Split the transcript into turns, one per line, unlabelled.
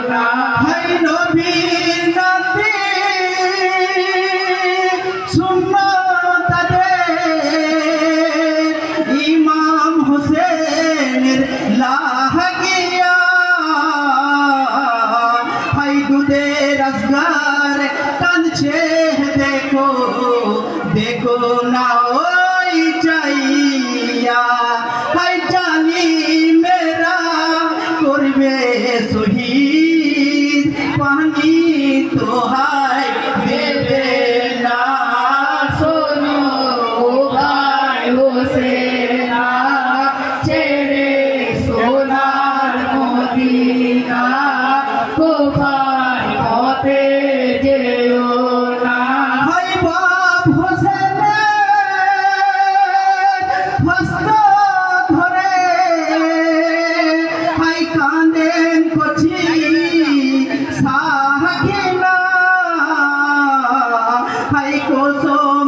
না
হাই নবীর নাতে সুন্নতের ইমাম হোসেনের লাগিয়া হাই দুধের আসগার কাঁদছে দেখো দেখো না ওই চাইয়া হাই জানি মেরা করবে শহীদ পানি তো হাই দেবে না
শোনো ও ভাই হোসেনা ছেড়ে সোনার মদিনা কোথায় পথে যেও না
হাই বাপ হোসেনের হস্ত ধরে হাই কাঁদেন কচি সাহাকিনা হাই কসম